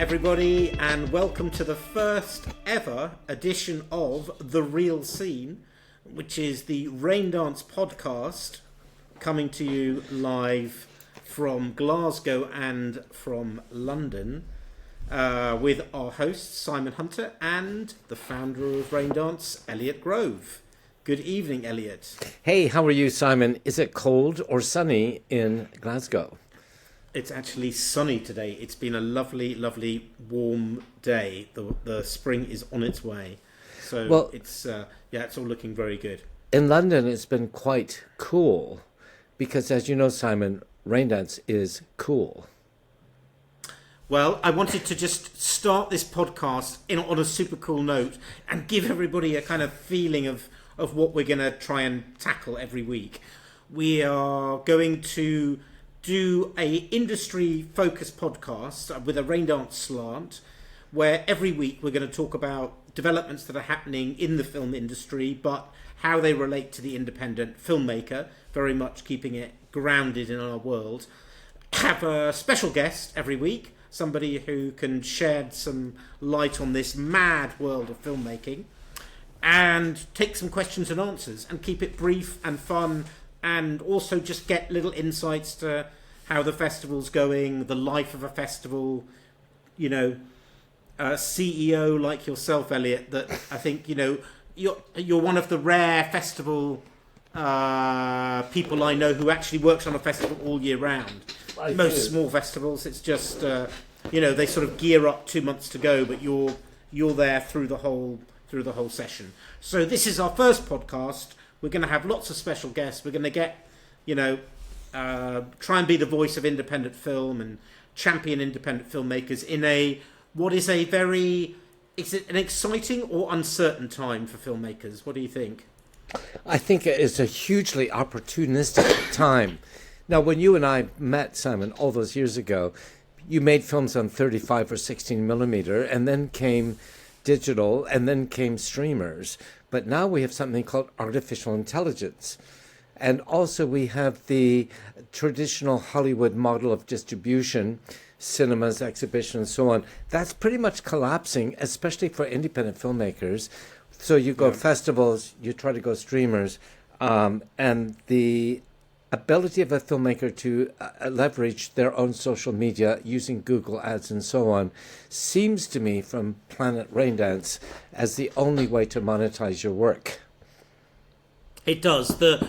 everybody, and welcome to the first ever edition of The Reel Scene, which is the Raindance podcast, coming to you live from Glasgow and from London, with our host Simon Hunter and the founder of Raindance, Elliot Grove. Good evening, Elliot. Hey, how are you, Simon? Is it cold or sunny in Glasgow? It's actually sunny today. It's been a lovely, lovely, warm day. The spring is on its way. So well, it's all looking very good. In London, it's been quite cool because, as you know, Simon, Raindance is cool. Well, I wanted to just start this podcast on a super cool note and give everybody a kind of feeling of what we're going to try and tackle every week. We are going to do a industry-focused podcast with a Raindance slant, where every week we're going to talk about developments that are happening in the film industry, but how they relate to the independent filmmaker, very much keeping it grounded in our world. Have a special guest every week, somebody who can shed some light on this mad world of filmmaking, and take some questions and answers, and keep it brief and fun, and also just get little insights to how the festival's going, the life of a festival, you know, a CEO like yourself, Elliot, that I think, you know, you're one of the rare festival people I know who actually works on a festival all year round. Most small festivals, it's just, you know, they sort of gear up 2 months to go, but you're there through the whole session. So this is our first podcast. We're going to have lots of special guests. We're going to get, you know, try and be the voice of independent film and champion independent filmmakers in what is is it an exciting or uncertain time for filmmakers? What do you think? I think it's a hugely opportunistic time. Now, when you and I met, Simon, all those years ago, you made films on 35 or 16 millimeter, and then came digital, and then came streamers. But now we have something called artificial intelligence. And also we have the traditional Hollywood model of distribution, cinemas, exhibition, and so on. That's pretty much collapsing, especially for independent filmmakers. So you go festivals, you try to go streamers, and the ability of a filmmaker to leverage their own social media using Google Ads and so on seems to me from Planet Raindance as the only way to monetize your work. It does. The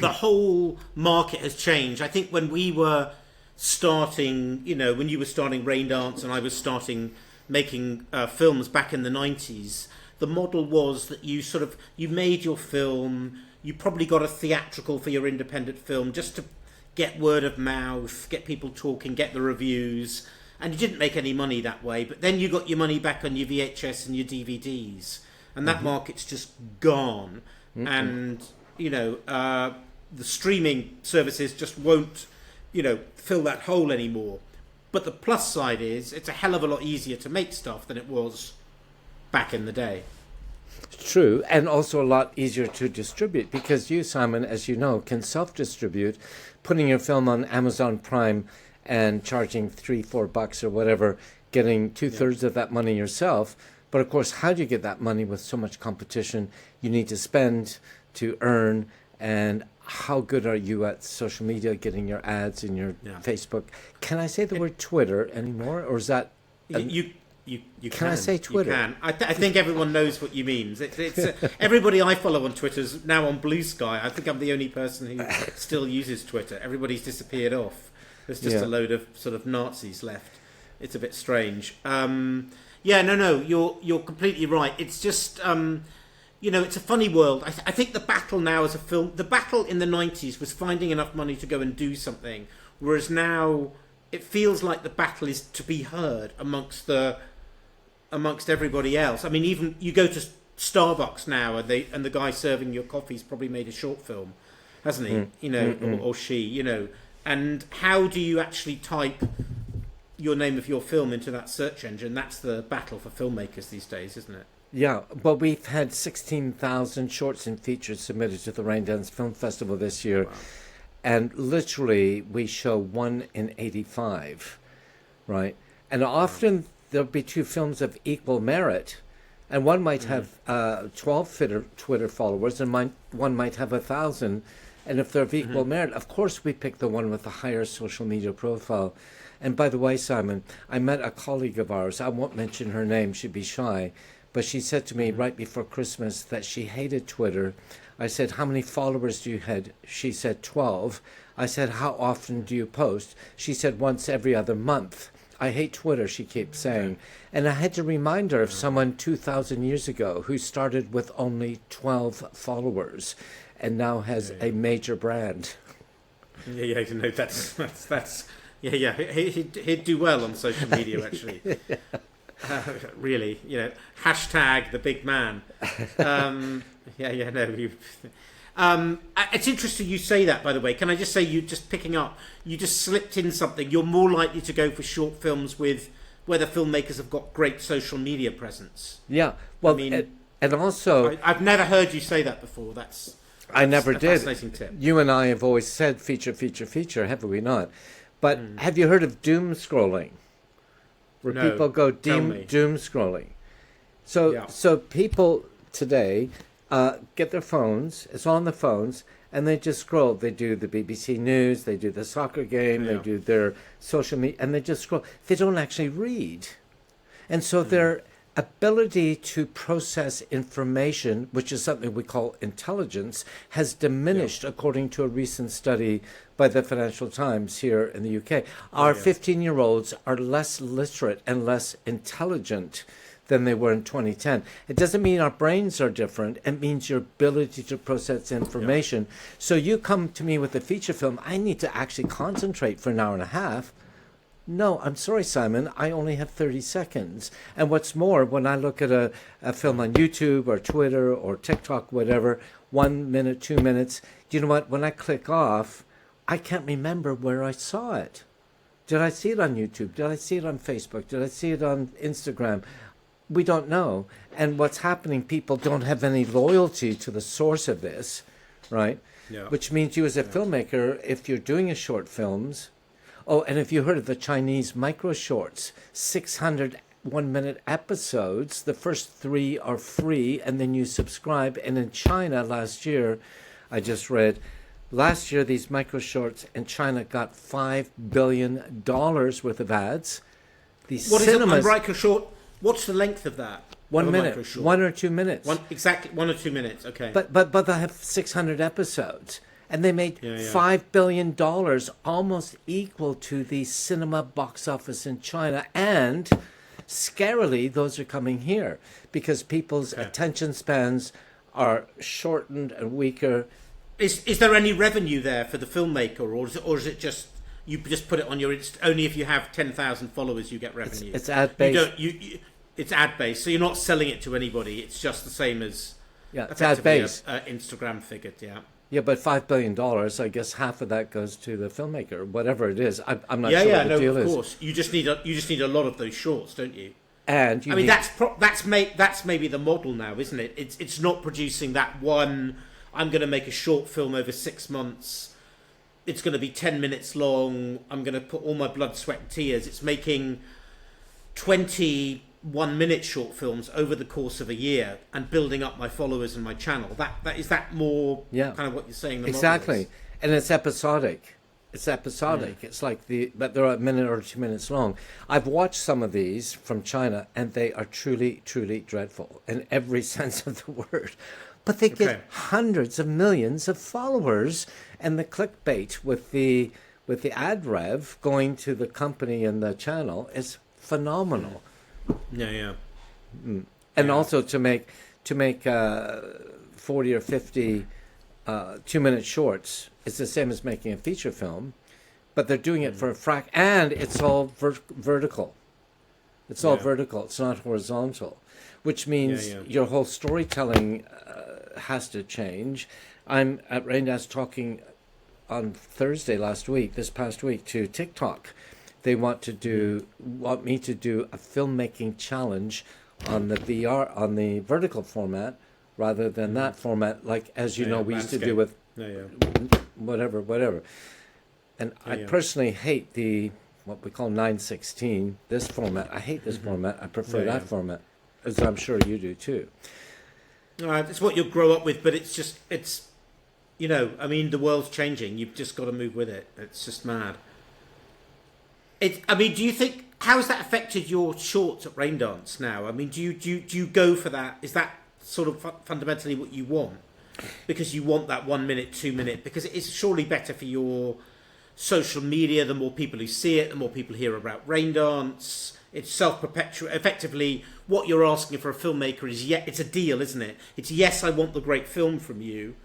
whole market has changed. I think when we were starting, you know, when you were starting Raindance and I was starting making films back in the 90s, the model was that you made your film. You probably got a theatrical for your independent film just to get word of mouth, get people talking, get the reviews, and you didn't make any money that way. But then you got your money back on your VHS and your DVDs, and that market's just gone. Mm-hmm. And, you know, the streaming services just won't, you know, fill that hole anymore. But the plus side is it's a hell of a lot easier to make stuff than it was back in the day. True, and also a lot easier to distribute because you, Simon, as you know, can self-distribute, putting your film on Amazon Prime and charging $3-4 or whatever, getting 2/3 of that money yourself. But of course, how do you get that money with so much competition? You need to spend to earn, and how good are you at social media, getting your ads in your Facebook? Can I say the word Twitter anymore, or is that... You can I say Twitter? You can. I think everyone knows what you mean. It's everybody I follow on Twitter is now on Blue Sky. I think I'm the only person who still uses Twitter. Everybody's disappeared off. There's just a load of sort of Nazis left. It's a bit strange. You're completely right. It's just you know, it's a funny world. I think the battle now as a film, the battle in the 90s was finding enough money to go and do something, whereas now it feels like the battle is to be heard amongst everybody else. I mean, even you go to Starbucks now, and the guy serving your coffee's probably made a short film, hasn't he? You know, or she, you know. And how do you actually type your name of your film into that search engine? That's the battle for filmmakers these days, isn't it? Yeah, but we've had 16,000 shorts and features submitted to the Raindance Film Festival this year. Wow. And literally, we show 1 in 85, right? And often there'll be two films of equal merit, and one might have 12 Twitter followers, and one might have 1,000. And if they're of equal merit, of course we pick the one with the higher social media profile. And by the way, Simon, I met a colleague of ours. I won't mention her name; she'd be shy. But she said to me right before Christmas that she hated Twitter. I said, "How many followers do you have?" She said, 12. I said, "How often do you post?" She said, "Once every other month." I hate Twitter, she keeps saying. And I had to remind her of someone 2,000 years ago who started with only 12 followers and now has a major brand. Yeah, no, that's yeah. He'd do well on social media, actually. Really, hashtag the big man. It's interesting you say that, by the way. Can I just say, you just slipped in something. You're more likely to go for short films where the filmmakers have got great social media presence. Yeah, well, and also... I've never heard you say that before. I never did. Fascinating tip. You and I have always said feature, haven't we not? But have you heard of doom scrolling? Where people go doom scrolling. So people today get their phones, it's on the phones, and they just scroll. They do the BBC News, they do the soccer game, they do their social media, and they just scroll. They don't actually read. And so their ability to process information, which is something we call intelligence, has diminished according to a recent study by the Financial Times here in the UK. Our 15-year-olds are less literate and less intelligent than they were in 2010. It doesn't mean our brains are different. It means your ability to process information. So you come to me with a feature film, I need to actually concentrate for an hour and a half. No, I'm sorry, Simon, I only have 30 seconds. And what's more, when I look at a film on YouTube or Twitter or TikTok, whatever, 1 minute, 2 minutes, do you know what? When I click off, I can't remember where I saw it. Did I see it on YouTube? Did I see it on Facebook? Did I see it on Instagram? We don't know. And what's happening, people don't have any loyalty to the source of this, right? Yeah. Which means you as a filmmaker, if you're doing a short films... Oh, and if you heard of the Chinese micro shorts, 600 one-minute episodes, the first 3 are free, and then you subscribe. And in China last year, I just read, last year these micro shorts in China got $5 billion worth of ads. What is a micro short? What's the length of that? 1 minute, 1 or 2 minutes. Exactly, 1 or 2 minutes, okay. But they have 600 episodes. And they made $5 billion, almost equal to the cinema box office in China. And scarily, those are coming here because people's attention spans are shortened and weaker. Is there any revenue there for the filmmaker, or is it just you just put it on your only if you have 10,000 followers you get revenue? It's ad based. It's ad based, so you're not selling it to anybody. It's just the same as it's ad based. Instagram figured, Yeah, but $5 billion, I guess half of that goes to the filmmaker, whatever it is. I'm not sure what the deal is. Of course. You just need a lot of those shorts, don't you? And that's maybe the model now, isn't it? It's not producing that one. I'm going to make a short film over 6 months. It's going to be 10 minutes long. I'm going to put all my blood, sweat, and tears. It's making 20 1-minute short films over the course of a year and building up my followers and my channel. Is that more kind of what you're saying? Exactly. And it's episodic. It's like but they're a minute or 2 minutes long. I've watched some of these from China and they are truly, truly dreadful in every sense of the word. But they get hundreds of millions of followers, and the clickbait with the ad rev going to the company and the channel is phenomenal. And also to make 40 or 50 2-minute shorts, it's the same as making a feature film, but they're doing it for a and it's all vertical. It's all vertical. It's not horizontal, which means your whole storytelling has to change. I'm at Raindance talking on Thursday this past week, to TikTok. They want me to do a filmmaking challenge on the VR, on the vertical format, rather than that format, like, as you know, we used to do with whatever. And I personally hate the what we call 9:16. This format, I hate this format. I prefer that Yeah. format, as I'm sure you do too. It's what you'll grow up with, but it's I mean, the world's changing. You've just got to move with it. It's just mad. I mean, do you think, how has that affected your shorts at Raindance now? I mean, do you go for that? Is that sort of fundamentally what you want? Because you want that 1 minute, 2 minute, because it's surely better for your social media. The more people who see it, the more people hear about Raindance. It's self-perpetuating. Effectively, what you're asking for a filmmaker is, it's a deal, isn't it? It's, yes, I want the great film from you,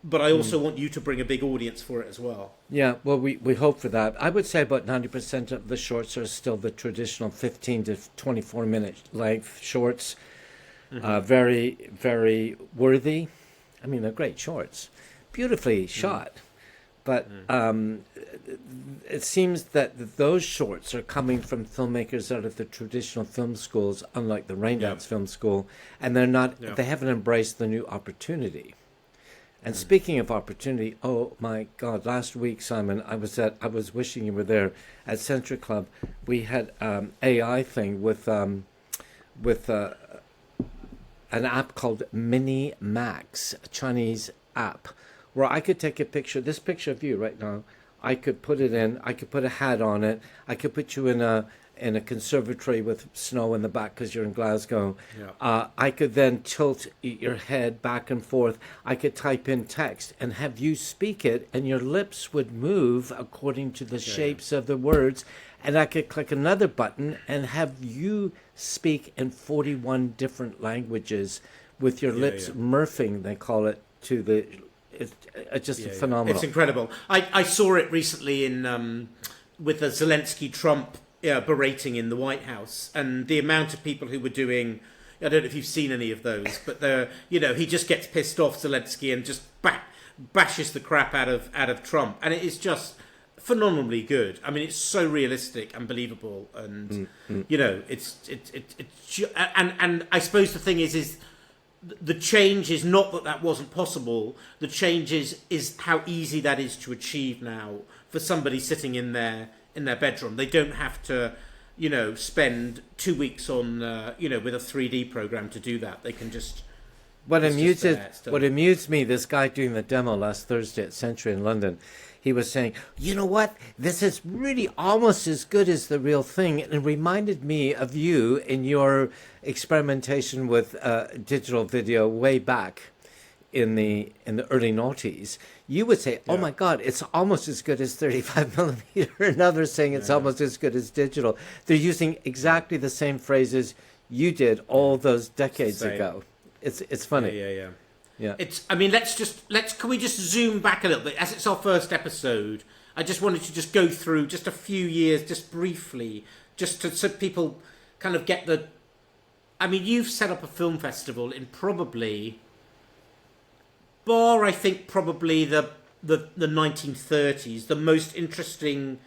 but I also want you to bring a big audience for it as well. Yeah, well, we hope for that. I would say about 90% of the shorts are still the traditional 15 to 24 minute length shorts. Very, very worthy. I mean, they're great shorts, beautifully shot. But it seems that those shorts are coming from filmmakers out of the traditional film schools, unlike the Raindance Film School, and they haven't embraced the new opportunity. And speaking of opportunity, oh my God! Last week, Simon, I was wishing you were there at Century Club. We had AI thing with an app called Mini Max, a Chinese app, where I could take a picture. This picture of you right now, I could put it in. I could put a hat on it. I could put you in a conservatory with snow in the back because you're in Glasgow. Yeah. I could then tilt your head back and forth. I could type in text and have you speak it, and your lips would move according to the shapes of the words. And I could click another button and have you speak in 41 different languages with your lips murphing, they call it, to the... It's just phenomenal. It's incredible. I saw it recently in with the Zelensky-Trump berating in the White House, and the amount of people who were doing, I don't know if you've seen any of those, but he just gets pissed off, Zelensky, and just bashes the crap out of Trump, and it is just phenomenally good. I mean, it's so realistic and believable, and it's and I suppose the thing is the change is not that wasn't possible. The change is how easy that is to achieve now for somebody sitting in their bedroom. They don't have to, spend 2 weeks on, with a 3D program to do that. They can just... What amused me, this guy doing the demo last Thursday at Century in London, he was saying, you know what, this is really almost as good as the real thing. And it reminded me of you in your experimentation with digital video way back in the early noughties. You would say, oh my God, it's almost as good as 35 millimeter. And others saying it's almost as good as digital. They're using exactly the same phrases you did all those decades ago. It's funny. Yeah. I mean, can we just zoom back a little bit? As it's our first episode, I just wanted to just go through just a few years, just briefly, so people kind of get the... I mean, you've set up a film festival in probably... I think probably the 1930s, the most interesting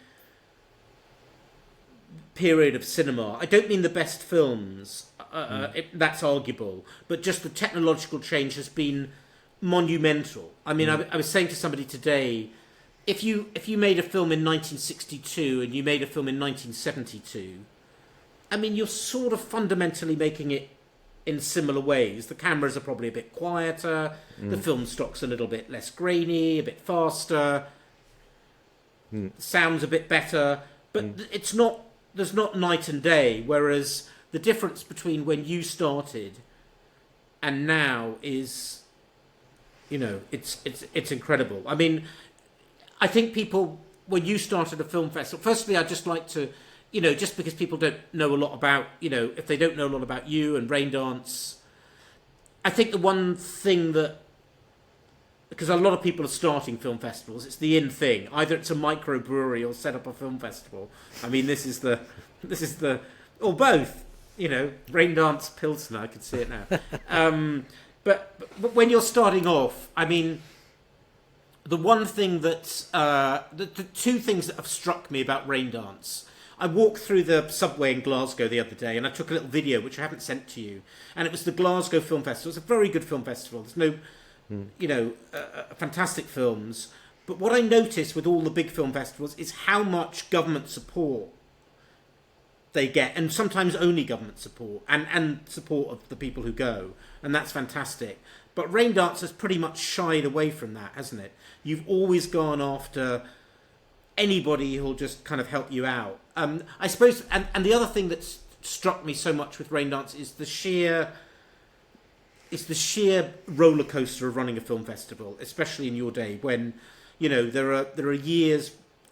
period of cinema. I don't mean the best films, that's arguable, but just the technological change has been monumental. I mean, I was saying to somebody today, if you made a film in 1962 and you made a film in 1972, I mean, you're sort of fundamentally making it in similar ways. The cameras are probably a bit quieter, the film stock's a little bit less grainy, a bit faster, the sound's a bit better, but there's not night and day, whereas the difference between when you started and now is, it's incredible. I mean, I think people, when you started a film festival, firstly, I'd just like to, just because people don't know a lot about, if they don't know a lot about you and Raindance, I think the one thing that, because a lot of people are starting film festivals, it's the in thing. Either it's a microbrewery or set up a film festival. I mean, this is the, or both, Raindance Pilsner, I can see it now. But when you're starting off, I mean, the one thing that, the two things that have struck me about Raindance, I walked through the subway in Glasgow the other day and I took a little video, which I haven't sent to you. And it was the Glasgow Film Festival. It's a very good film festival. There's no, fantastic films. But what I noticed with all the big film festivals is how much government support they get, and sometimes only government support and support of the people who go, and that's fantastic. But Raindance has pretty much shied away from that, hasn't it? You've always gone after anybody who'll just kind of help you out. I suppose, and the other thing that's struck me so much with Raindance is the sheer roller coaster of running a film festival, especially in your day when, you know, there are years.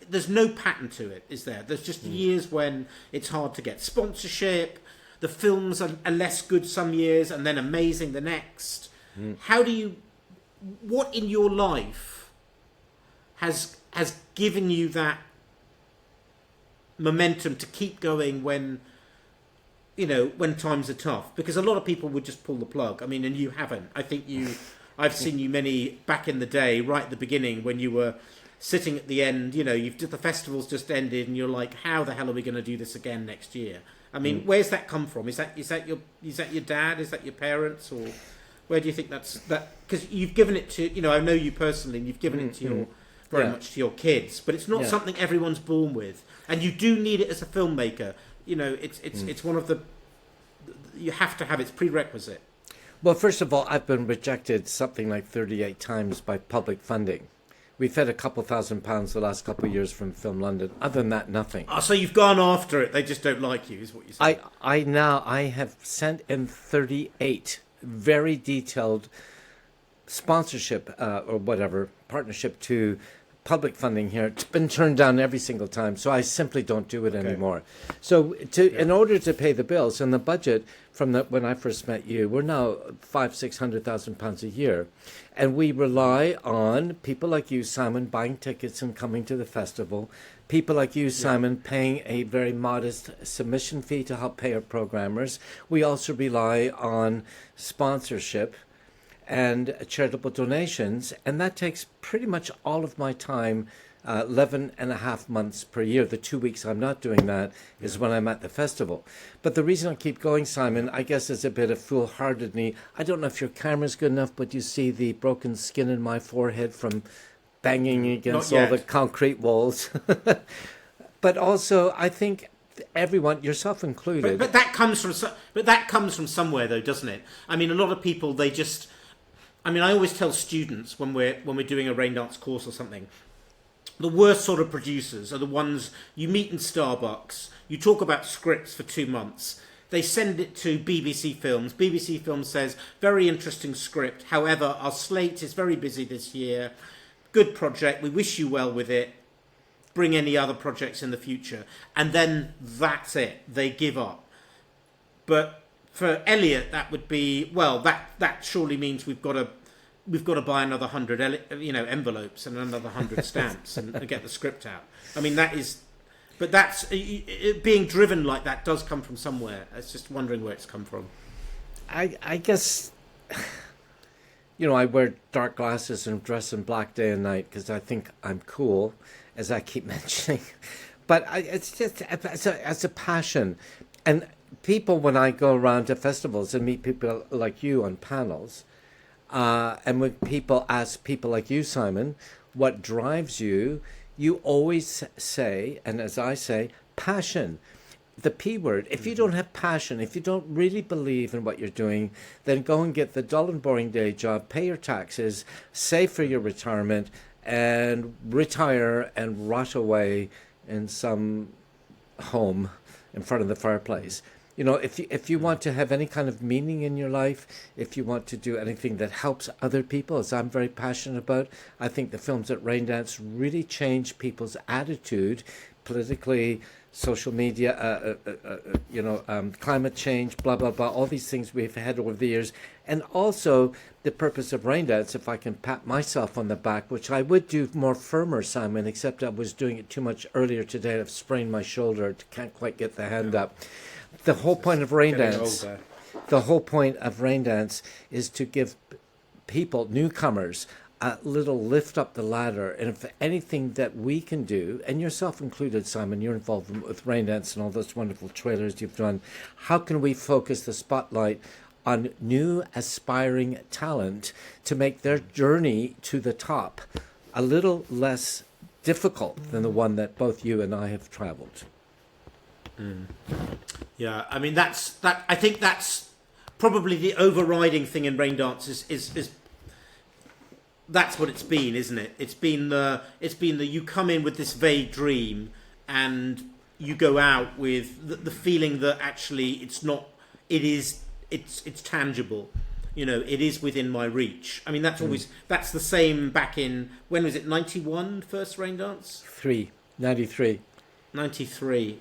There's no pattern to it, is there? There's just years when it's hard to get sponsorship. The films are less good some years and then amazing the next. How do you? What in your life has given you that momentum to keep going when, you know, when times are tough? Because a lot of people would just pull the plug. I mean, and you haven't. I think I've seen you many back in the day, right at the beginning, when you were sitting at the end. You know, the festival's just ended, and you're like, how the hell are we going to do this again next year? I mean, where's that come from? Is that your dad? Is that your parents? Or where do you think that? Because you've given it to, you know, I know you personally, and you've given it to your very much to your kids, but it's not something everyone's born with, and you do need it as a filmmaker. You know, it's one of the, you have to have, it's prerequisite. Well, first of all, I've been rejected something like 38 times by public funding. We've had a couple £1,000 the last couple of years from Film London. Other than that, nothing. Oh, so you've gone after it. They just don't like you, is what you're saying. I have sent in 38 very detailed sponsorship or whatever, partnership to public funding here. It's been turned down every single time, so I simply don't do it anymore. So in order to pay the bills, and the budget from when I first met you, we're now £500,000-600,000 a year, and we rely on people like you, Simon, buying tickets and coming to the festival, people like you, Simon, paying a very modest submission fee to help pay our programmers. We also rely on sponsorship and charitable donations, and that takes pretty much all of my time, 11 and a half months per year. The 2 weeks I'm not doing that is when I'm at the festival. But the reason I keep going, Simon, I guess is a bit of foolhardily. I don't know if your camera's good enough, but you see the broken skin in my forehead from banging against all the concrete walls. But also, I think everyone, yourself included. But that comes from somewhere, though, doesn't it? I mean, a lot of people, they just. I mean, I always tell students when we're doing a Raindance course or something, the worst sort of producers are the ones you meet in Starbucks. You talk about scripts for 2 months. They send it to BBC Films. BBC Films says, very interesting script. However, our slate is very busy this year. Good project. We wish you well with it. Bring any other projects in the future. And then that's it. They give up. But for Elliot, that would be, well, that surely means we've got to buy another 100 envelopes and another 100 stamps and get the script out. I mean, that is, but that's being driven like that does come from somewhere. I was just wondering where it's come from. I guess, you know, I wear dark glasses and dress in black day and night because I think I'm cool, as I keep mentioning. But it's just as a passion. And people, when I go around to festivals and meet people like you on panels, and when people ask people like you, Simon, what drives you, you always say, and as I say, passion. The P word. If you don't have passion, if you don't really believe in what you're doing, then go and get the dull and boring day job, pay your taxes, save for your retirement, and retire and rot away in some home in front of the fireplace. You know, if you want to have any kind of meaning in your life, if you want to do anything that helps other people, as I'm very passionate about, I think the films at Raindance really change people's attitude politically, social media, climate change, blah, blah, blah, all these things we've had over the years. And also the purpose of Raindance, if I can pat myself on the back, which I would do more firmer, Simon, except I was doing it too much earlier today. I've sprained my shoulder, can't quite get the hand up. The whole point of Raindance, is to give people, newcomers, a little lift up the ladder. And if anything that we can do, and yourself included, Simon, you're involved with Raindance and all those wonderful trailers you've done, how can we focus the spotlight on new aspiring talent to make their journey to the top a little less difficult than the one that both you and I have traveled? Yeah, I mean that. I think that's probably the overriding thing in Raindance is that's what it's been, isn't it? It's been the you come in with this vague dream and you go out with the feeling that actually it's not. It's tangible. You know, it is within my reach. I mean, that's the same back in, when was it, 91, first Raindance? 93. 93.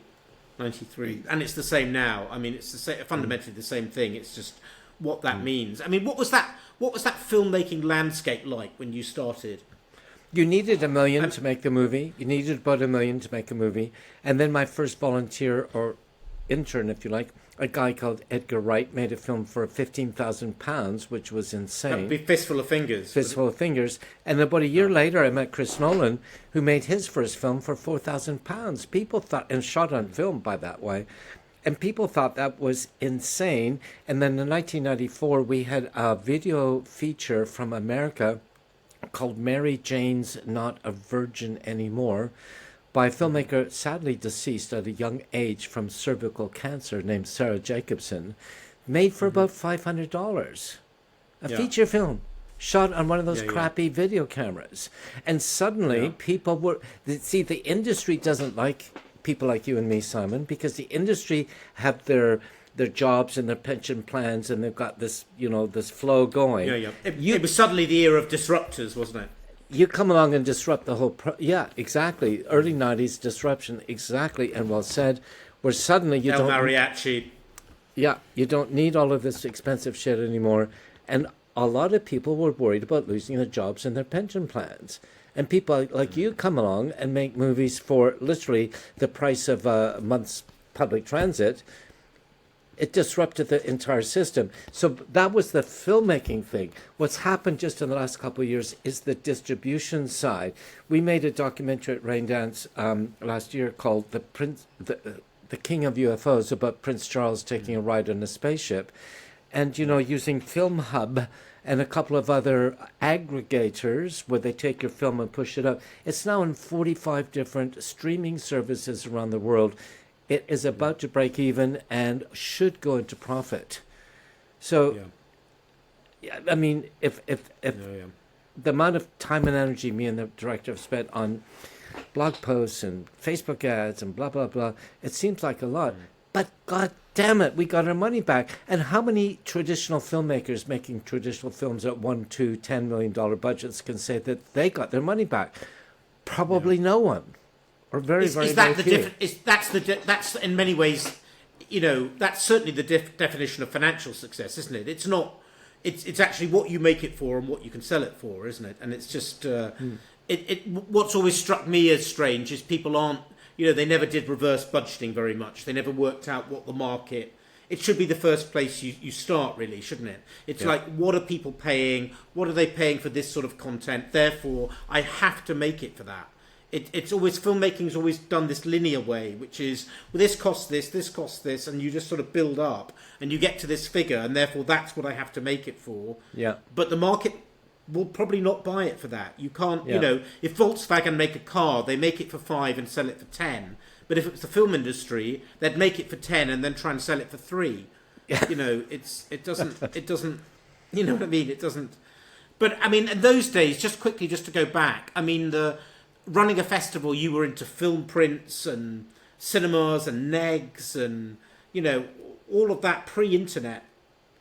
And it's the same now. I mean, it's fundamentally the same thing. It's just what that means. I mean, what was that filmmaking landscape like when you started? You needed $1 million to make the movie. You needed about $1 million to make a movie. And then my first volunteer, or intern, if you like, a guy called Edgar Wright, made a film for £15,000, which was insane. That'd be Fistful of Fingers. Fistful of Fingers. And about a year later, I met Chris Nolan, who made his first film for £4,000. People thought, and shot on film by that way, and people thought that was insane. And then in 1994, we had a video feature from America called Mary Jane's Not a Virgin Anymore, by a filmmaker sadly deceased at a young age from cervical cancer named Sarah Jacobson, made for about $500. A feature film shot on one of those crappy video cameras. And suddenly people were... See, the industry doesn't like people like you and me, Simon, because the industry have their jobs and their pension plans, and they've got this, this flow going. It was suddenly the era of disruptors, wasn't it? You come along and disrupt the whole... exactly. Early 90s disruption, exactly, and well said, where suddenly you El Mariachi. Yeah, you don't need all of this expensive shit anymore. And a lot of people were worried about losing their jobs and their pension plans. And people like you come along and make movies for literally the price of a month's public transit. It disrupted the entire system. So that was the filmmaking thing. What's happened just in the last couple of years is the distribution side. We made a documentary at Raindance last year called The King of UFOs, about Prince Charles taking a ride on a spaceship. And, using Film Hub and a couple of other aggregators where they take your film and push it up. It's now in 45 different streaming services around the world. It is about to break even and should go into profit. So, I mean, if the amount of time and energy me and the director have spent on blog posts and Facebook ads and blah, blah, blah, it seems like a lot. But God damn it, we got our money back. And how many traditional filmmakers making traditional films at $1, $2, $10 million budgets can say that they got their money back? Probably no one. Or very few. That's in many ways, that's certainly the definition of financial success, isn't it? It's not. It's actually what you make it for and what you can sell it for, isn't it? And it's just what's always struck me as strange is people aren't. They never did reverse budgeting very much. They never worked out what the market. It should be the first place you start, really, shouldn't it? It's like, what are people paying? What are they paying for this sort of content? Therefore, I have to make it for that. It's always, filmmaking's always done this linear way, which is, well, this costs this, and you just sort of build up, and you get to this figure, and therefore that's what I have to make it for. Yeah. But the market will probably not buy it for that. You can't, if Volkswagen make a car, they make it for 5 and sell it for 10. But if it was the film industry, they'd make it for 10 and then try and sell it for 3. Yeah. It doesn't, you know what I mean? It doesn't. But I mean, in those days, just to go back, I mean, running a festival, you were into film prints and cinemas and negs and, all of that pre-internet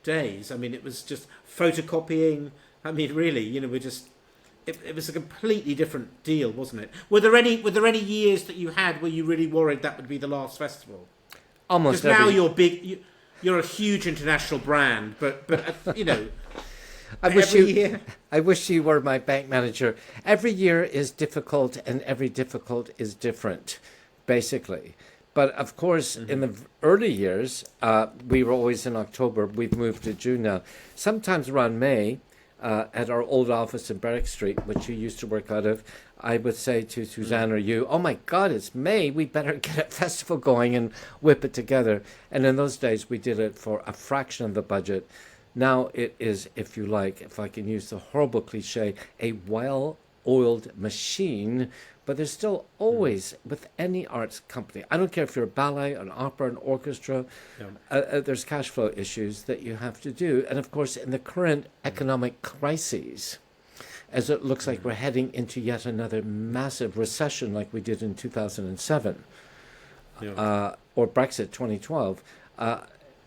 days. I mean, it was just photocopying. I mean, really, it was a completely different deal, wasn't it? Were there any years that you had where you really worried that would be the last festival? Almost every. Because now you're big, you're a huge international brand, but I wish you were my bank manager. Every year is difficult, and every difficult is different, basically. But of course, in the early years, we were always in October. We've moved to June now. Sometimes around May, at our old office in Berwick Street, which you used to work out of, I would say to Suzanne or you, oh my God, it's May. We better get a festival going and whip it together. And in those days, we did it for a fraction of the budget. Now it is, if you like, if I can use the horrible cliche, a oiled machine, but there's still always, with any arts company, I don't care if you're a ballet, an opera, an orchestra, there's cash flow issues that you have to do. And of course, in the current economic crises, as it looks like we're heading into yet another massive recession like we did in 2007, or Brexit 2012,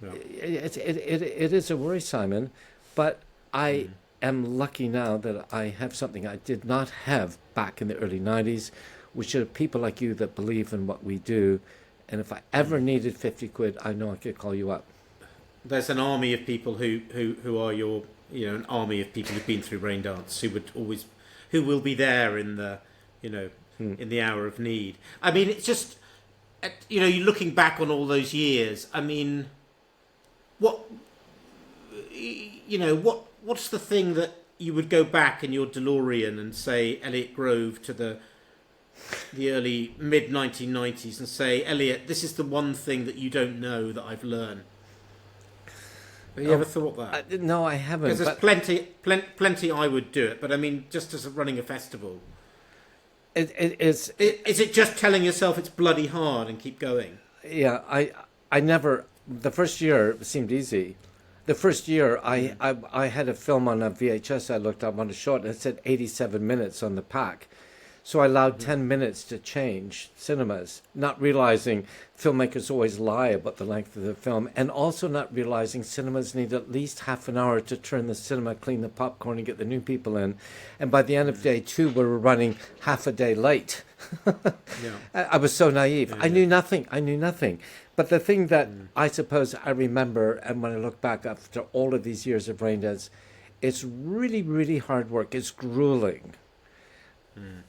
it is a worry, Simon, but I am lucky now that I have something I did not have back in the early 90s, which are people like you that believe in what we do. And if I ever needed 50 quid, I know I could call you up. There's an army of people who are your, an army of people who've been through Raindance, who will be there in the, in the hour of need. I mean, it's just, you're looking back on all those years. I mean, what's the thing that you would go back in your DeLorean and say, Elliot Grove, to the early mid-1990s and say, Elliot, this is the one thing that you don't know that I've learned. Have you ever thought that? No, I haven't. Because there's plenty I would do it, but I mean, just as running a festival. Is it just telling yourself it's bloody hard and keep going? Yeah, I never. The first year seemed easy. The first year, I had a film on a VHS I looked up on a shot, and it said 87 minutes on the pack. So I allowed 10 minutes to change cinemas, not realizing filmmakers always lie about the length of the film, and also not realizing cinemas need at least half an hour to turn the cinema, clean the popcorn, and get the new people in. And by the end of day 2, we were running half a day late. I was so naive. I knew nothing. But the thing that I suppose I remember, and when I look back after all of these years of Raindance, it's really, really hard work. It's grueling.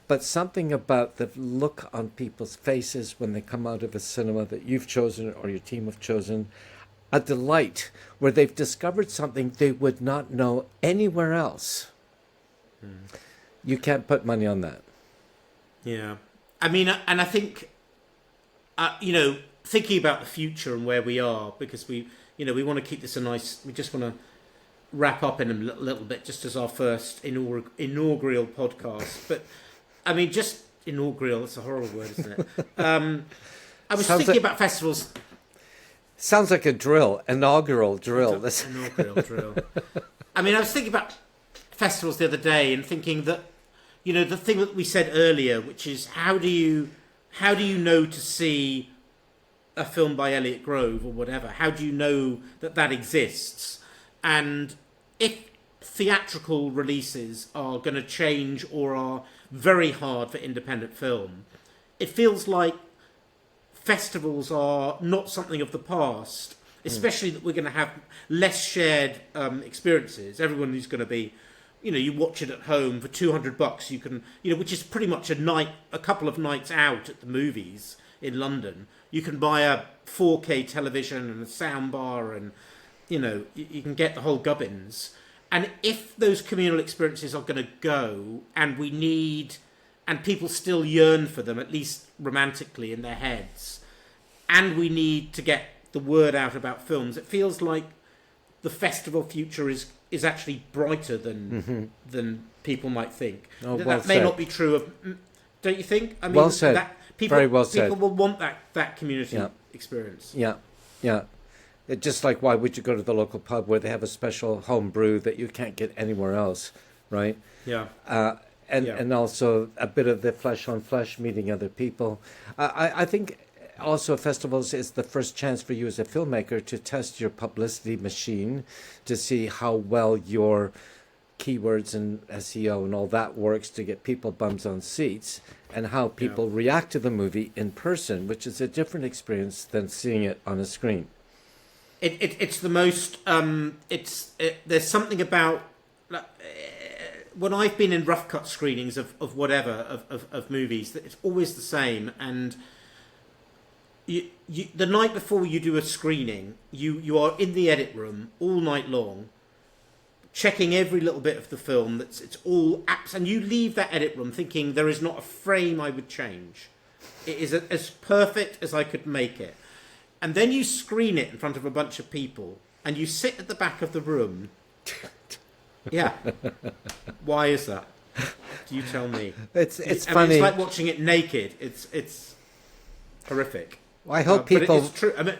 But something about the look on people's faces when they come out of a cinema that you've chosen or your team have chosen, a delight where they've discovered something they would not know anywhere else. You can't put money on that. Yeah. I mean, and I think, thinking about the future and where we are, because we want to keep this we just want to wrap up in a little bit, just as our first inaugural podcast. But I mean, just inaugural, it's a horrible word, isn't it? I was thinking about festivals. Sounds like a drill, inaugural drill. Inaugural drill. I mean, I was thinking about festivals the other day and thinking that, the thing that we said earlier, which is how do you know to see a film by Elliot Grove or whatever? How do you know that exists? And if theatrical releases are going to change or are very hard for independent film, it feels like festivals are not something of the past, especially that we're going to have less shared experiences. Everyone who's going to be, you watch it at home for $200, you can, which is pretty much a couple of nights out at the movies in London. You can buy a 4K television and a sound bar and, you can get the whole gubbins. And if those communal experiences are going to go, and people still yearn for them, at least romantically in their heads, and we need to get the word out about films, it feels like the festival future is actually brighter than people might think. That may not be true of, don't you think? I mean, well said. Very well said. People will want that community experience. Yeah. Just like, why would you go to the local pub where they have a special home brew that you can't get anywhere else, right? Yeah. And also a bit of the flesh on flesh, meeting other people. I think also festivals is the first chance for you as a filmmaker to test your publicity machine, to see how well your keywords and SEO and all that works to get people bums on seats, and how people react to the movie in person, which is a different experience than seeing it on a screen. It's the most. There's something about when I've been in rough cut screenings of movies, that it's always the same. And you the night before you do a screening, you are in the edit room all night long, checking every little bit of the film. It's all apps, and you leave that edit room thinking there is not a frame I would change. It is as perfect as I could make it. And then you screen it in front of a bunch of people, and you sit at the back of the room. Yeah. Why is that? You tell me. It's I funny. mean, it's like watching it naked. It's horrific. Well, I hope but people. it's true. I mean,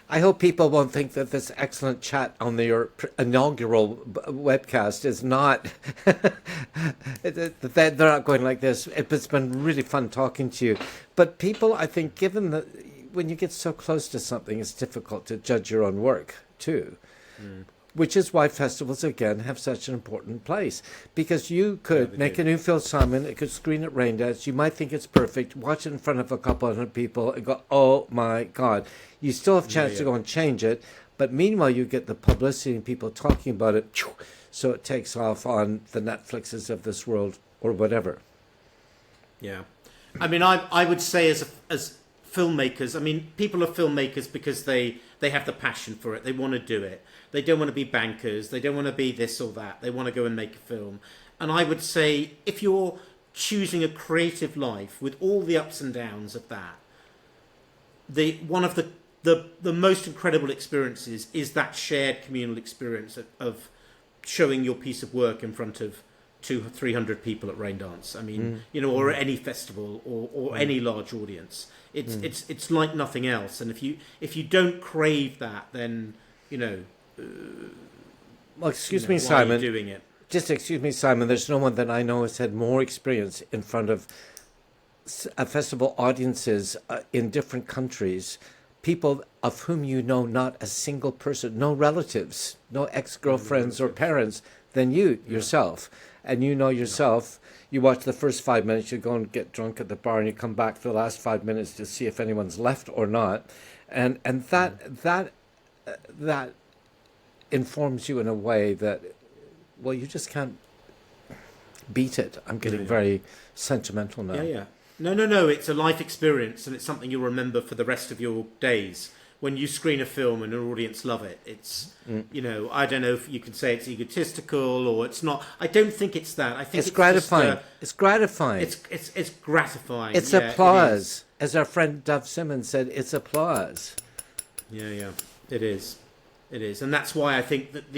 I hope people won't think that this excellent chat on your inaugural webcast is not. They're not going like this. It's been really fun talking to you. But people, I think, given that when you get so close to something, it's difficult to judge your own work too. Which is why festivals, again, have such an important place. Because you could make a new Phil Simon, it could screen at Raindance, you might think it's perfect, watch it in front of a couple hundred people and go, oh my God. You still have a chance to go and change it, but meanwhile you get the publicity and people talking about it, so it takes off on the Netflixes of this world or whatever. Yeah. I mean, I would say as filmmakers, I mean, people are filmmakers because they have the passion for it. They want to do it. They don't want to be bankers. They don't want to be this or that. They want to go and make a film. And I would say if you're choosing a creative life with all the ups and downs of that, one of the most incredible experiences is that shared communal experience of showing your piece of work in front of 200-300 people at Raindance. I mean, or any festival or any large audience. It's like nothing else. And if you don't crave that, then well, excuse me, Simon. Why are you doing it? Just excuse me, Simon. There's no one that I know has had more experience in front of festival audiences in different countries, people of whom you know not a single person, no relatives, no ex-girlfriends or parents, than you yourself. And you know yourself, you watch the first 5 minutes, you go and get drunk at the bar, and you come back for the last 5 minutes to see if anyone's left or not. And that informs you in a way that, well, you just can't beat it. I'm getting very sentimental now. Yeah. No. It's a life experience, and it's something you'll remember for the rest of your days. When you screen a film and an audience love it, it's I don't know if you could say it's egotistical or it's not. I don't think it's that. I think it's gratifying. It's gratifying. It's gratifying. It's applause, as our friend Dove Simmons said. It's applause. Yeah. It is, and that's why I think that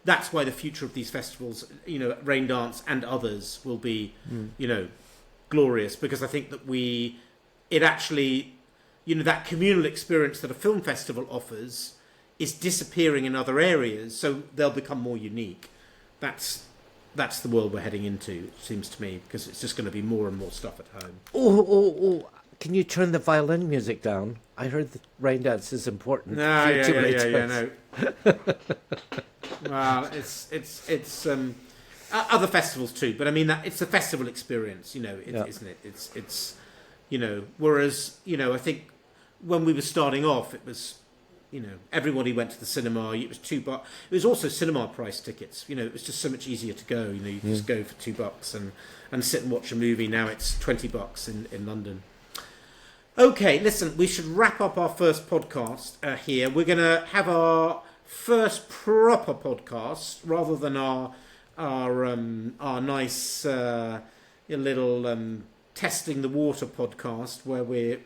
that's why the future of these festivals, Raindance and others, will be, glorious, because I think that it actually, that communal experience that a film festival offers is disappearing in other areas, so they'll become more unique. That's the world we're heading into, it seems to me, because it's just going to be more and more stuff at home. Oh! Can you turn the violin music down? I heard that Raindance is important. No. Well, it's other festivals too, but I mean that it's a festival experience, isn't it? It's whereas I think when we were starting off, it was everybody went to the cinema. It was $2. It was also cinema price tickets. It was just so much easier to go. You just go for $2 and sit and watch a movie. Now it's $20 in London. Okay, listen, we should wrap up our first podcast here. We're going to have our first proper podcast rather than our nice little testing the water podcast where we're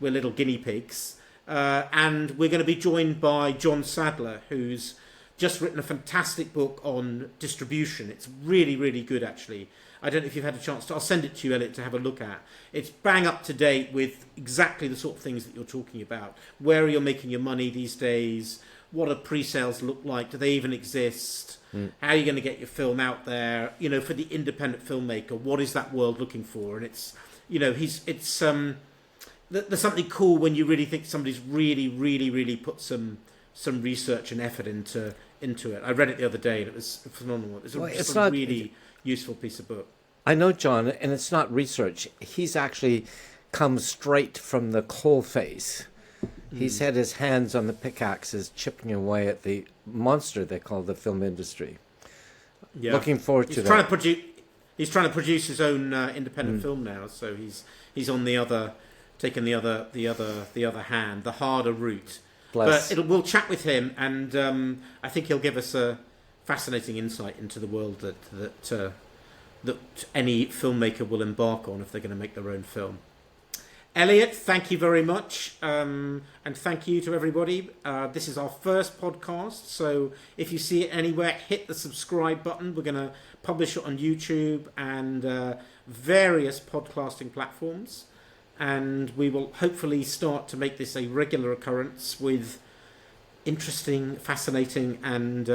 little guinea pigs. And we're going to be joined by John Sadler, who's just written a fantastic book on distribution. It's really, really good, actually. I don't know if you've had a chance to. I'll send it to you, Elliot, to have a look at. It's bang up to date with exactly the sort of things that you're talking about. Where are you making your money these days? What do pre-sales look like? Do they even exist? How are you going to get your film out there? For the independent filmmaker, what is that world looking for? And it's, there's something cool when you really think somebody's really, really, really put some research and effort into it. I read it the other day and it was phenomenal. It's a really useful piece of book. I know, John, and it's not research. He's actually come straight from the coalface. He's had his hands on the pickaxes chipping away at the monster they call the film industry. Yeah. Looking forward to that. He's trying to produce his own independent film now, so he's on taking the other hand, the harder route. Bless. But we'll chat with him, and I think he'll give us a fascinating insight into the world that any filmmaker will embark on if they're going to make their own film. Elliot, thank you very much, and thank you to everybody. This is our first podcast, so if you see it anywhere, hit the subscribe button. We're going to publish it on YouTube and various podcasting platforms, and we will hopefully start to make this a regular occurrence with interesting, fascinating, and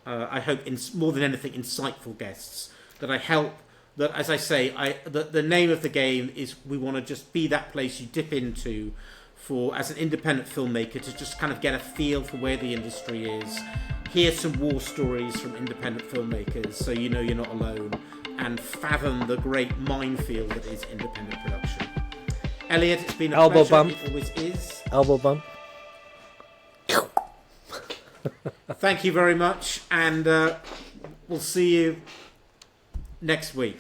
I hope more than anything, insightful guests that I help. That, as I say, the name of the game is we want to just be that place you dip into for, as an independent filmmaker, to just kind of get a feel for where the industry is, hear some war stories from independent filmmakers so you know you're not alone, and fathom the great minefield that is independent production. Elliot, it's been a Elbow pleasure. bump. It always is. Elbow bump. Thank you very much, and we'll see you next week.